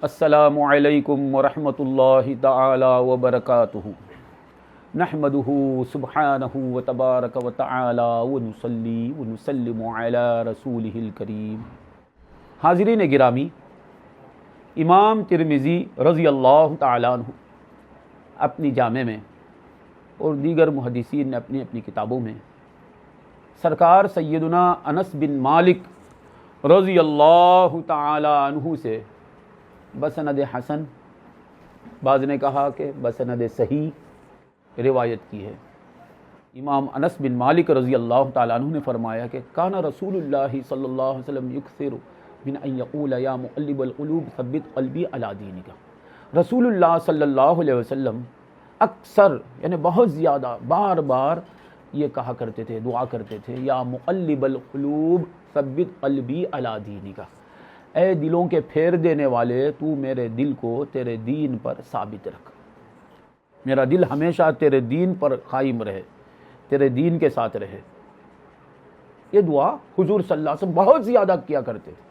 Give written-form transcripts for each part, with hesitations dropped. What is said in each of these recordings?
السلام علیکم ورحمۃ اللہ تعالی وبرکاتہ نحمدہ سبحانہ وتبارک وتعالی ونصلی ونسلم علی رسولہ الکریم۔ حاضرین گرامی، امام ترمذی رضی اللہ تعالی عنہ اپنی جامع میں اور دیگر محدثین نے اپنی اپنی کتابوں میں سرکار سیدنا انس بن مالک رضی اللہ تعالی عنہ سے بسند حسن، بعض نے کہا کہ بسند صحیح روایت کی ہے۔ امام انس بن مالک رضی اللہ تعالیٰ عنہ نے فرمایا کہ کان رسول اللہ صلی اللہ علیہ وسلم یکثر من ان یقول یا مقلب القلوب ثبت قلبی علی دینک۔ رسول اللہ صلی اللہ علیہ وسلم اکثر یعنی بہت زیادہ بار بار یہ کہا کرتے تھے، دعا کرتے تھے، یا مقلب القلوب ثبت قلبی علی دینک، اے دلوں کے پھیر دینے والے تو میرے دل کو تیرے دین پر ثابت رکھ، میرا دل ہمیشہ تیرے دین پر قائم رہے، تیرے دین کے ساتھ رہے۔ یہ دعا حضور صلی اللہ علیہ وسلم بہت زیادہ کیا کرتے تھے۔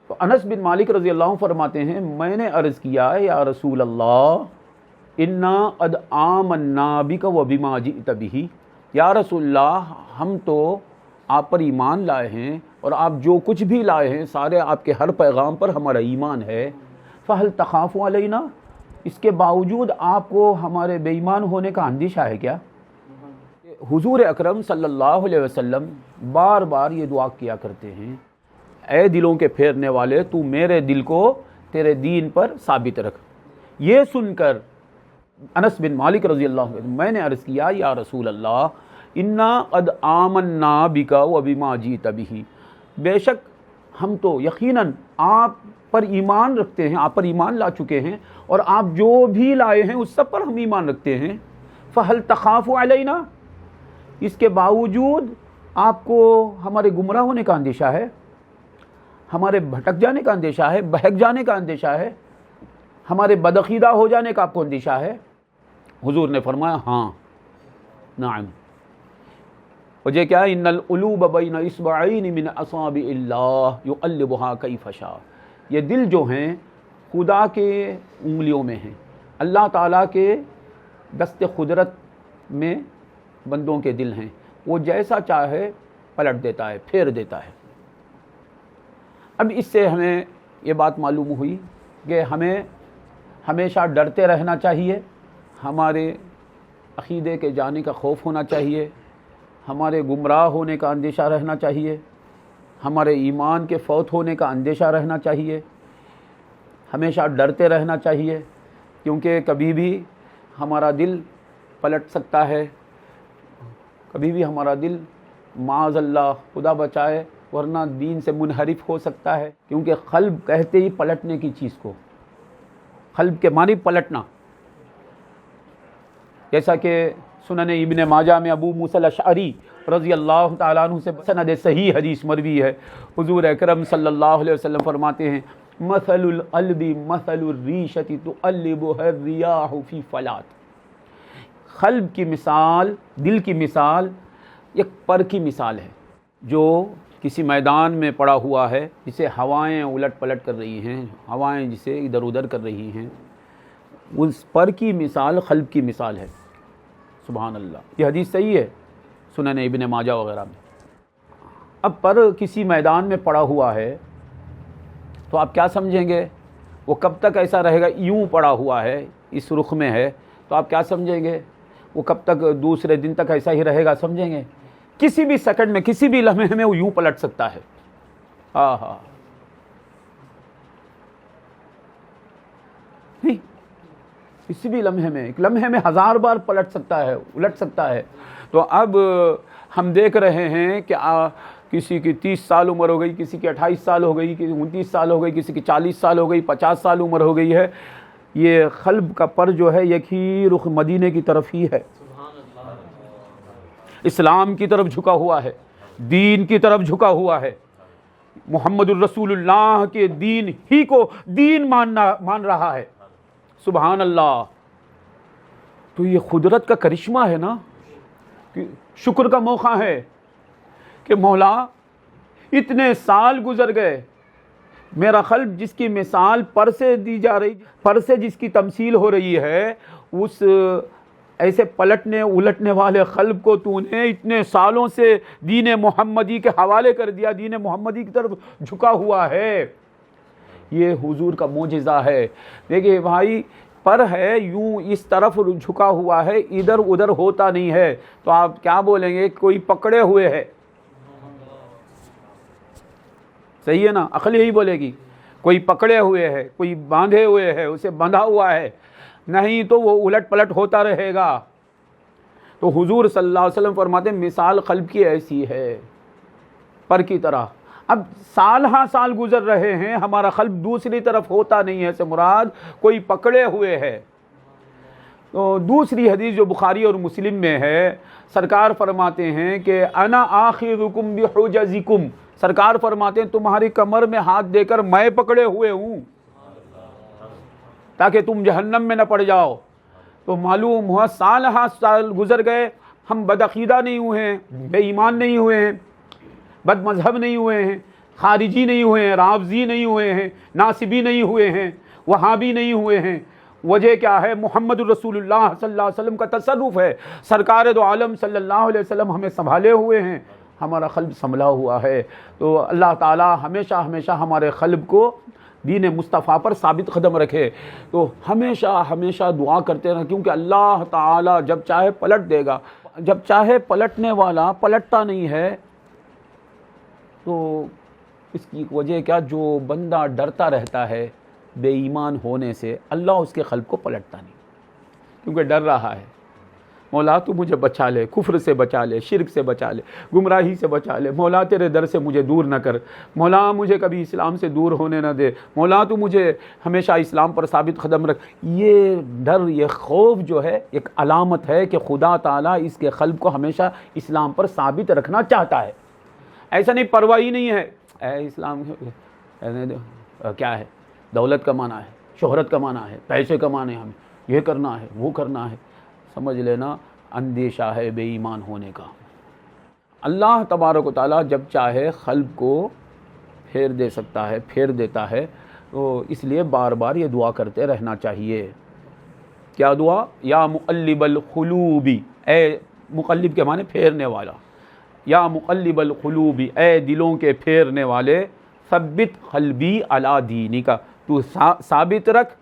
تو انس بن مالک رضی اللہ عنہ فرماتے ہیں، میں نے عرض کیا یا رسول اللہ انا قد آمنا بک وبما جئت بہ، یا رسول اللہ ہم تو آپ پر ایمان لائے ہیں اور آپ جو کچھ بھی لائے ہیں سارے آپ کے ہر پیغام پر ہمارا ایمان ہے، فہل تخاف علینا، اس کے باوجود آپ کو ہمارے بے ایمان ہونے کا اندیشہ ہے کیا؟ حضور اکرم صلی اللہ علیہ وسلم بار بار یہ دعا کیا کرتے ہیں، اے دلوں کے پھیرنے والے تو میرے دل کو تیرے دین پر ثابت رکھ۔ یہ سن کر انس بن مالک رضی اللہ عنہ میں نے عرض کیا یا رسول اللہ انا قد آمنا بک وبما جئت بہ، بے شک ہم تو یقیناً آپ پر ایمان رکھتے ہیں، آپ پر ایمان لا چکے ہیں اور آپ جو بھی لائے ہیں اس سب پر ہم ایمان رکھتے ہیں، فہل تخاف علینا، اس کے باوجود آپ کو ہمارے گمراہ ہونے کا اندیشہ ہے، ہمارے بھٹک جانے کا اندیشہ ہے، بہک جانے کا اندیشہ ہے، ہمارے بدعقیدہ ہو جانے کا آپ کو اندیشہ ہے؟ حضور نے فرمایا ہاں نعم، وجہ کیا؟ ان القلوب بین اصبعین من اصابع اللہ یقلبها کیف شاء، یہ دل جو ہیں خدا کے انگلیوں میں ہیں، اللہ تعالیٰ کے دست قدرت میں بندوں کے دل ہیں، وہ جیسا چاہے پلٹ دیتا ہے، پھیر دیتا ہے۔ اب اس سے ہمیں یہ بات معلوم ہوئی کہ ہمیں ہمیشہ ڈرتے رہنا چاہیے، ہمارے عقیدے کے جانے کا خوف ہونا چاہیے، ہمارے گمراہ ہونے کا اندیشہ رہنا چاہیے، ہمارے ایمان کے فوت ہونے کا اندیشہ رہنا چاہیے، ہمیشہ ڈرتے رہنا چاہیے، کیونکہ کبھی بھی ہمارا دل پلٹ سکتا ہے، کبھی بھی ہمارا دل معاذ اللہ خدا بچائے ورنہ دین سے منحرف ہو سکتا ہے، کیونکہ قلب کہتے ہی پلٹنے کی چیز کو، قلب کے معنی پلٹنا، جیسا کہ سنن ابن ماجہ میں ابو موسیٰ الاشعری رضی اللہ تعالیٰ عنہ سے سند صحیح حدیث مروی ہے، حضور اکرم صلی اللہ علیہ وسلم فرماتے ہیں مثل القلب مثل الریشۃ تقلبها الریاح فی فلات، قلب کی مثال، دل کی مثال ایک پر کی مثال ہے جو کسی میدان میں پڑا ہوا ہے، جسے ہوائیں الٹ پلٹ کر رہی ہیں، ہوائیں جسے ادھر ادھر کر رہی ہیں، اس پر کی مثال قلب کی مثال ہے۔ سبحان اللہ، یہ حدیث صحیح ہے سنن ابن ماجہ وغیرہ میں۔ اب پر کسی میدان میں پڑا ہوا ہے تو آپ کیا سمجھیں گے؟ وہ کب تک ایسا رہے گا؟ یوں پڑا ہوا ہے، اس رخ میں ہے، تو آپ کیا سمجھیں گے؟ وہ کب تک دوسرے دن تک ایسا ہی رہے گا سمجھیں گے؟ کسی بھی سیکنڈ میں، کسی بھی لمحے میں وہ یوں پلٹ سکتا ہے۔ ہاں ہاں نہیں، کسی بھی لمحے میں، ایک لمحے میں 1000 بار پلٹ سکتا ہے، الٹ سکتا ہے۔ تو اب ہم دیکھ رہے ہیں کہ کسی کی 30 سال عمر ہو گئی، کسی کی 28 سال ہو گئی، کسی کی 29 سال ہو گئی، کسی کی 40 سال ہو گئی، 50 سال عمر ہو گئی ہے، یہ قلب کا پر جو ہے ایک ہی رخ مدینے کی طرف ہی ہے، اسلام کی طرف جھکا ہوا ہے، دین کی طرف جھکا ہوا ہے، محمد الرسول اللہ کے دین ہی کو دین مان رہا ہے۔ سبحان اللہ۔ تو یہ قدرت کا کرشمہ ہے نا، کہ شکر کا موقع ہے کہ مولا اتنے سال گزر گئے، میرا قلب جس کی مثال پر سے دی جا رہی، پر سے جس کی تمثیل ہو رہی ہے، اس ایسے پلٹنے الٹنے والے قلب کو تو نے اتنے سالوں سے دین محمدی کے حوالے کر دیا، دین محمدی کی طرف جھکا ہوا ہے۔ یہ حضور کا معجزہ ہے۔ دیکھیے بھائی، پر ہے یوں اس طرف جھکا ہوا ہے، ادھر ادھر ہوتا نہیں ہے، تو آپ کیا بولیں گے؟ کوئی پکڑے ہوئے ہے، صحیح ہے نا؟ عقل یہی بولے گی، کوئی پکڑے ہوئے ہے، کوئی باندھے ہوئے ہے، اسے بندھا ہوا ہے، نہیں تو وہ الٹ پلٹ ہوتا رہے گا۔ تو حضور صلی اللہ علیہ وسلم فرماتے ہیں مثال قلب کی ایسی ہے، پر کی طرح۔ اب سال ہاں سال گزر رہے ہیں، ہمارا قلب دوسری طرف ہوتا نہیں ہے، سے مراد کوئی پکڑے ہوئے ہے۔ تو دوسری حدیث جو بخاری اور مسلم میں ہے، سرکار فرماتے ہیں کہ انا آخذکم بحجزکم، سرکار فرماتے ہیں تمہاری کمر میں ہاتھ دے کر میں پکڑے ہوئے ہوں تاکہ تم جہنم میں نہ پڑ جاؤ۔ تو معلوم ہوا سال ہاں سال گزر گئے، ہم بدعقیدہ نہیں ہوئے ہیں، بے ایمان نہیں ہوئے ہیں، بد مذہب نہیں ہوئے ہیں، خارجی نہیں ہوئے ہیں، رافضی نہیں ہوئے ہیں، ناصبی نہیں ہوئے ہیں، وہابی نہیں ہوئے ہیں۔ وجہ کیا ہے؟ محمد الرسول اللہ صلی اللہ علیہ وسلم کا تصرف ہے، سرکار دو عالم صلی اللہ علیہ وسلم ہمیں سنبھالے ہوئے ہیں، ہمارا قلب سنبھلا ہوا ہے۔ تو اللہ تعالی ہمیشہ ہمیشہ ہمارے قلب کو دین مصطفیٰ پر ثابت قدم رکھے۔ تو ہمیشہ ہمیشہ دعا کرتے رہیں، کیونکہ اللہ تعالی جب چاہے پلٹ دے گا، جب چاہے پلٹنے والا پلٹتا نہیں ہے۔ تو اس کی وجہ کیا؟ جو بندہ ڈرتا رہتا ہے بے ایمان ہونے سے، اللہ اس کے قلب کو پلٹتا نہیں، کیونکہ ڈر رہا ہے مولا تو مجھے بچا لے، کفر سے بچا لے، شرک سے بچا لے، گمراہی سے بچا لے، مولا تیرے در سے مجھے دور نہ کر، مولا مجھے کبھی اسلام سے دور ہونے نہ دے، مولا تو مجھے ہمیشہ اسلام پر ثابت قدم رکھ۔ یہ ڈر، یہ خوف جو ہے ایک علامت ہے کہ خدا تعالیٰ اس کے قلب کو ہمیشہ اسلام پر ثابت رکھنا چاہتا ہے۔ ایسا نہیں پرواہ ہی نہیں ہے، اے اسلام کیا ہے؟ دولت کمانا ہے، شہرت کمانا ہے، پیسے کمانے ہیں، ہمیں یہ کرنا ہے، وہ کرنا ہے، سمجھ لینا اندیشہ ہے بے ایمان ہونے کا۔ اللہ تبارک و تعالیٰ جب چاہے قلب کو پھیر دے سکتا ہے، پھیر دیتا ہے، تو اس لیے بار بار یہ دعا کرتے رہنا چاہیے۔ کیا دعا؟ یا مقلب القلوب، اے مقلب کے معنی پھیرنے والا، یا مقلب القلوب، اے دلوں کے پھیرنے والے، ثبت قلبی علی دینک، تو ثابت رکھ،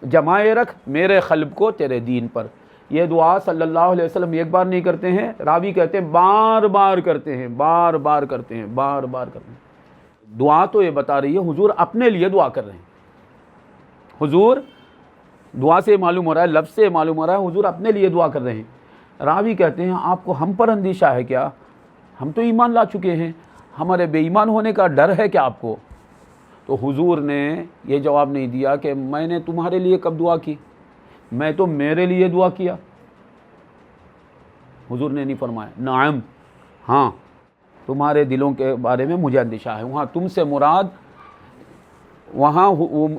جمائے رکھ میرے قلب کو تیرے دین پر۔ یہ دعا صلی اللہ علیہ وسلم ایک بار نہیں کرتے ہیں، راوی کہتے ہیں بار بار کرتے ہیں، بار بار کرتے ہیں، بار بار کرتے ہیں۔ دعا تو یہ بتا رہی ہے حضور اپنے لیے دعا کر رہے ہیں۔ حضور دعا سے معلوم ہو رہا ہے، لفظ سے معلوم ہو رہا ہے حضور اپنے لیے دعا کر رہے ہیں۔ راوی کہتے ہیں آپ کو ہم پر اندیشہ ہے کیا؟ ہم تو ایمان لا چکے ہیں، ہمارے بے ایمان ہونے کا ڈر ہے کیا آپ کو؟ تو حضور نے یہ جواب نہیں دیا کہ میں نے تمہارے لیے کب دعا کی، میں تو میرے لیے دعا کیا۔ حضور نے نہیں فرمایا نعم، ہاں تمہارے دلوں کے بارے میں مجھے اندیشہ ہے، وہاں تم سے مراد، وہاں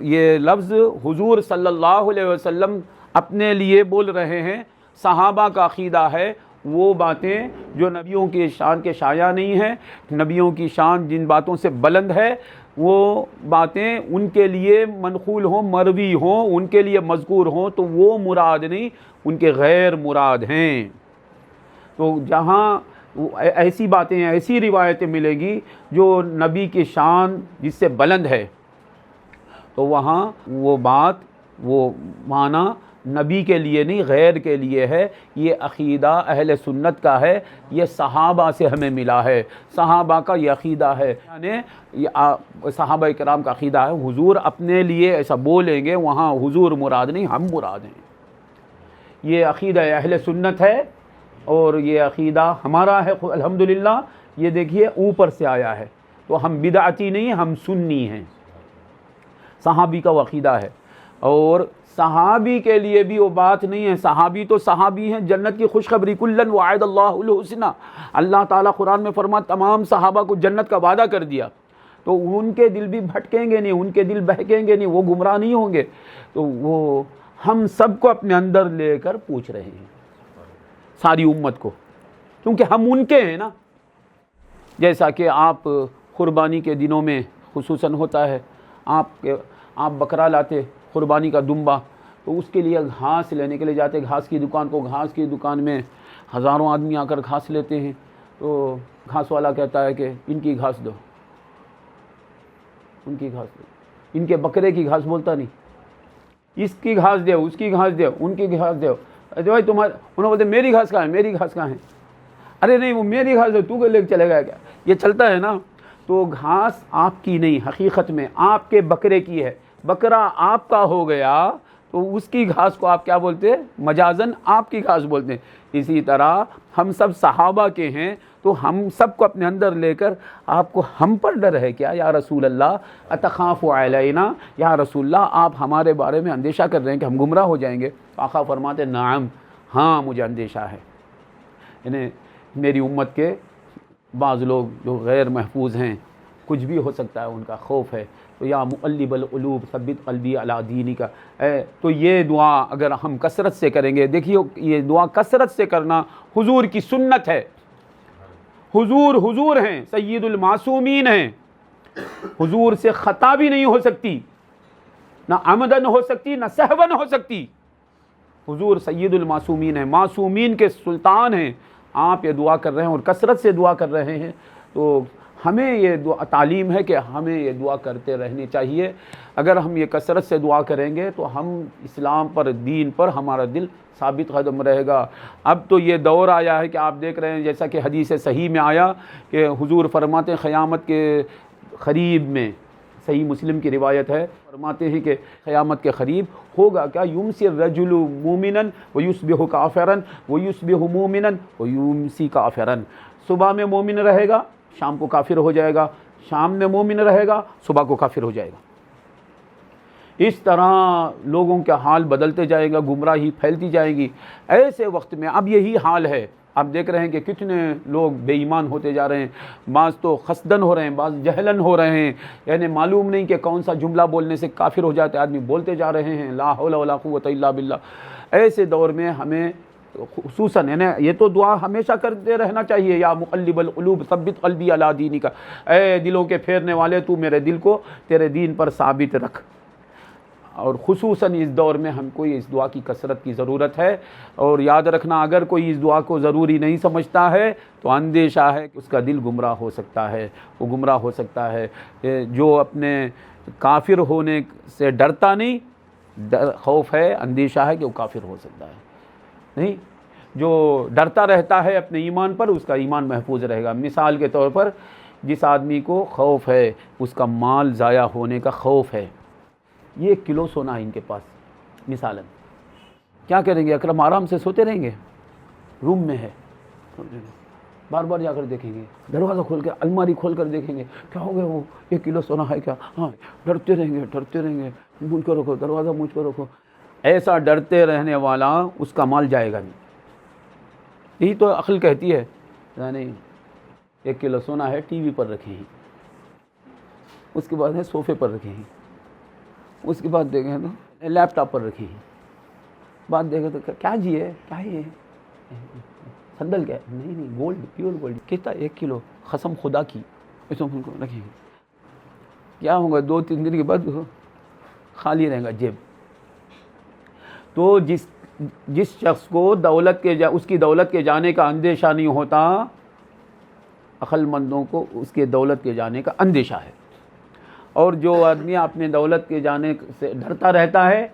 یہ لفظ حضور صلی اللہ علیہ وسلم اپنے لیے بول رہے ہیں۔ صحابہ کا عقیدہ ہے وہ باتیں جو نبیوں کی شان کے شایع نہیں ہیں، نبیوں کی شان جن باتوں سے بلند ہے، وہ باتیں ان کے لیے منقول ہوں، مروی ہوں، ان کے لیے مذکور ہوں تو وہ مراد نہیں، ان کے غیر مراد ہیں۔ تو جہاں ایسی باتیں، ایسی روایتیں ملیں گی جو نبی کی شان جس سے بلند ہے، تو وہاں وہ بات، وہ معنی نبی کے لیے نہیں، غیر کے لیے ہے۔ یہ عقیدہ اہل سنت کا ہے، یہ صحابہ سے ہمیں ملا ہے، صحابہ کا یہ عقیدہ ہے، یعنی صحابہ کرام کا عقیدہ ہے۔ حضور اپنے لیے ایسا بولیں گے، وہاں حضور مراد نہیں، ہم مراد ہیں۔ یہ عقیدہ اہل سنت ہے اور یہ عقیدہ ہمارا ہے الحمدللہ۔ یہ دیکھیے اوپر سے آیا ہے، تو ہم بدعتی نہیں، ہم سنی ہیں۔ صحابی کا وہ عقیدہ ہے، اور صحابی کے لیے بھی وہ بات نہیں ہے، صحابی تو صحابی ہیں، جنت کی خوشخبری کلن وعد اللہ الحسنى، اللہ تعالیٰ قرآن میں فرما تمام صحابہ کو جنت کا وعدہ کر دیا، تو ان کے دل بھی بھٹکیں گے نہیں، ان کے دل بہکیں گے نہیں، وہ گمراہ نہیں ہوں گے۔ تو وہ ہم سب کو اپنے اندر لے کر پوچھ رہے ہیں، ساری امت کو، کیونکہ ہم ان کے ہیں نا۔ جیسا کہ آپ قربانی کے دنوں میں خصوصاً ہوتا ہے، آپ بکرا لاتے قربانی کا دمبا، تو اس کے لیے گھاس لینے کے لیے جاتے گھاس کی دکان کو، گھاس کی دکان میں ہزاروں آدمی آ کر گھاس لیتے ہیں، تو گھاس والا کہتا ہے کہ ان کی گھاس دو، ان کی گھاس دو، ان کے بکرے کی گھاس بولتا نہیں، اس کی گھاس دو، اس کی گھاس دو، ان کی گھاس دو، بھائی تمہارے، انہوں بولتے میری گھاس کہاں ہے، میری گھاس کہاں ہے، ارے نہیں وہ میری گھاس ہے، تو لے کے چلے گا کیا، یہ چلتا ہے نا۔ تو گھاس آپ کی نہیں، حقیقت میں آپ کے بکرے کی ہے، بکرا آپ کا ہو گیا تو اس کی گھاس کو آپ کیا بولتے ہیں، مجازن آپ کی گھاس بولتے ہیں۔ اسی طرح ہم سب صحابہ کے ہیں، تو ہم سب کو اپنے اندر لے کر آپ کو ہم پر ڈر ہے کیا یا رسول اللہ، اتخاف علینا، یا رسول اللہ آپ ہمارے بارے میں اندیشہ کر رہے ہیں کہ ہم گمراہ ہو جائیں گے؟ آقا فرماتے نعم، ہاں مجھے اندیشہ ہے، یعنی میری امت کے بعض لوگ جو غیر محفوظ ہیں، کچھ بھی ہو سکتا ہے، ان کا خوف ہے۔ تو یا مقلب القلوب ثبت قلبی علی دینک، تو یہ دعا اگر ہم کثرت سے کریں گے، دیکھیے یہ دعا کثرت سے کرنا حضور کی سنت ہے۔ حضور ہیں، سید المعصومین ہیں، حضور سے خطا بھی نہیں ہو سکتی، نہ عمدن ہو سکتی، نہ سہون ہو سکتی۔ حضور سید المعصومین ہیں، معصومین کے سلطان ہیں، آپ یہ دعا کر رہے ہیں اور کثرت سے دعا کر رہے ہیں، تو ہمیں یہ دعا تعلیم ہے کہ ہمیں یہ دعا کرتے رہنی چاہیے۔ اگر ہم یہ کثرت سے دعا کریں گے تو ہم اسلام پر، دین پر ہمارا دل ثابت قدم رہے گا۔ اب تو یہ دور آیا ہے کہ آپ دیکھ رہے ہیں، جیسا کہ حدیث صحیح میں آیا کہ حضور فرماتے ہیں قیامت کے قریب میں، صحیح مسلم کی روایت ہے، فرماتے ہیں کہ قیامت کے قریب ہوگا کیا، یمسی الرجل مومنا ویصبح کافرا ویصبح مومنا ویمسی کافرا، صبح میں مومن رہے گا، شام کو کافر ہو جائے گا، شام میں مومن رہے گا، صبح کو کافر ہو جائے گا۔ اس طرح لوگوں کا حال بدلتے جائے گا، گمراہی پھیلتی جائے گی۔ ایسے وقت میں اب یہی حال ہے، آپ دیکھ رہے ہیں کہ کتنے لوگ بے ایمان ہوتے جا رہے ہیں، بعض تو قصدن ہو رہے ہیں، بعض جہلن ہو رہے ہیں، یعنی معلوم نہیں کہ کون سا جملہ بولنے سے کافر ہو جاتے آدمی، بولتے جا رہے ہیں، لا حول ولا قوت الا باللہ۔ ایسے دور میں ہمیں خصوصاً یہ تو دعا ہمیشہ کرتے رہنا چاہیے، یا مقلب القلوب ثبت قلبی علی دینک، اے دلوں کے پھیرنے والے تو میرے دل کو تیرے دین پر ثابت رکھ۔ اور خصوصاً اس دور میں ہم کو اس دعا کی کثرت کی ضرورت ہے، اور یاد رکھنا اگر کوئی اس دعا کو ضروری نہیں سمجھتا ہے تو اندیشہ ہے کہ اس کا دل گمراہ ہو سکتا ہے، وہ گمراہ ہو سکتا ہے۔ جو اپنے کافر ہونے سے ڈرتا نہیں، خوف ہے، اندیشہ ہے کہ وہ کافر ہو سکتا ہے، نہیں، جو ڈرتا رہتا ہے اپنے ایمان پر، اس کا ایمان محفوظ رہے گا۔ مثال کے طور پر جس آدمی کو خوف ہے، اس کا مال ضائع ہونے کا خوف ہے، یہ 1 کلو سونا ہے ان کے پاس مثالاً، کیا کریں گے؟ اکرم آرام سے سوتے رہیں گے، روم میں ہے، بار بار جا کر دیکھیں گے، دروازہ کھول کے الماری کھول کر دیکھیں گے کیا ہو گیا، وہ 1 کلو سونا ہے کیا، ہاں، ڈرتے رہیں گے، مجھ کو رکھو، دروازہ مجھ کو رکھو۔ ایسا ڈرتے رہنے والا اس کا مال جائے گا نہیں۔ یہی تو عقل کہتی ہے، یعنی 1 کلو سونا ہے، ٹی وی پر رکھے ہیں، اس کے بعد ہے صوفے پر رکھے ہیں، اس کے بعد دیکھیں تو لیپ ٹاپ پر رکھے ہیں، بعد دیکھیں تو کیا جی ہے، کیا ہے سندل، کیا ہے؟ نہیں، گولڈ، پیور گولڈ، کہتا 1 کلو، قسم خدا کی، اس میں کو رکھیں گے، کیا ہوگا 2-3 دن کے بعد خالی رہے گا جیب۔ تو جس شخص کو اس کی دولت کے جانے کا اندیشہ نہیں ہوتا، عقل مندوں کو اس کے دولت کے جانے کا اندیشہ ہے، اور جو آدمی اپنے دولت کے جانے سے ڈرتا رہتا ہے،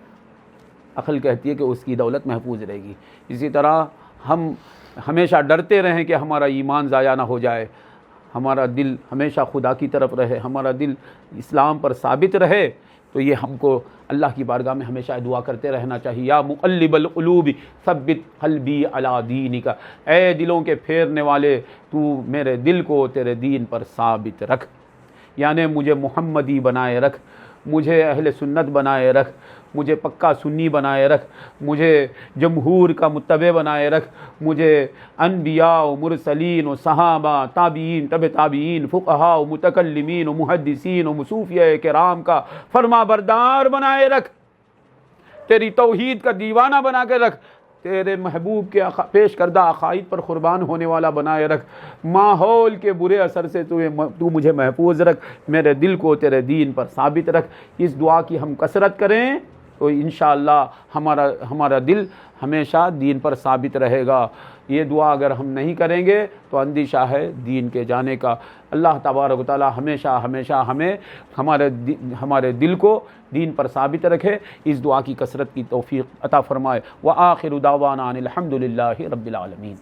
عقل کہتی ہے کہ اس کی دولت محفوظ رہے گی۔ اسی طرح ہم ہمیشہ ڈرتے رہیں کہ ہمارا ایمان ضائع نہ ہو جائے، ہمارا دل ہمیشہ خدا کی طرف رہے، ہمارا دل اسلام پر ثابت رہے، تو یہ ہم کو اللہ کی بارگاہ میں ہمیشہ دعا کرتے رہنا چاہیے، یا مقلب القلوب ثبت قلبی علی دینک، اے دلوں کے پھیرنے والے تو میرے دل کو تیرے دین پر ثابت رکھ، یعنی مجھے محمدی بنائے رکھ، مجھے اہل سنت بنائے رکھ، مجھے پکا سنی بنائے رکھ، مجھے جمہور کا متبع بنائے رکھ، مجھے انبیاء و مرسلین و صحابہ، تابعین، تبع تابعین، فقہاء و متکلمین و محدثین و صوفیاء کرام کا فرما بردار بنائے رکھ، تیری توحید کا دیوانہ بنا کے رکھ، تیرے محبوب کے پیش کردہ عقائد پر قربان ہونے والا بنائے رکھ، ماحول کے برے اثر سے تو مجھے محفوظ رکھ، میرے دل کو تیرے دین پر ثابت رکھ۔ اس دعا کی ہم کثرت کریں تو انشاءاللہ ہمارا دل ہمیشہ دین پر ثابت رہے گا۔ یہ دعا اگر ہم نہیں کریں گے تو اندیشہ ہے دین کے جانے کا۔ اللہ تبارک و تعالی ہمیشہ ہمیں ہمارے دل کو دین پر ثابت رکھے، اس دعا کی کثرت کی توفیق عطا فرمائے۔ وآخر دعوانا ان الحمد للہ رب العالمین۔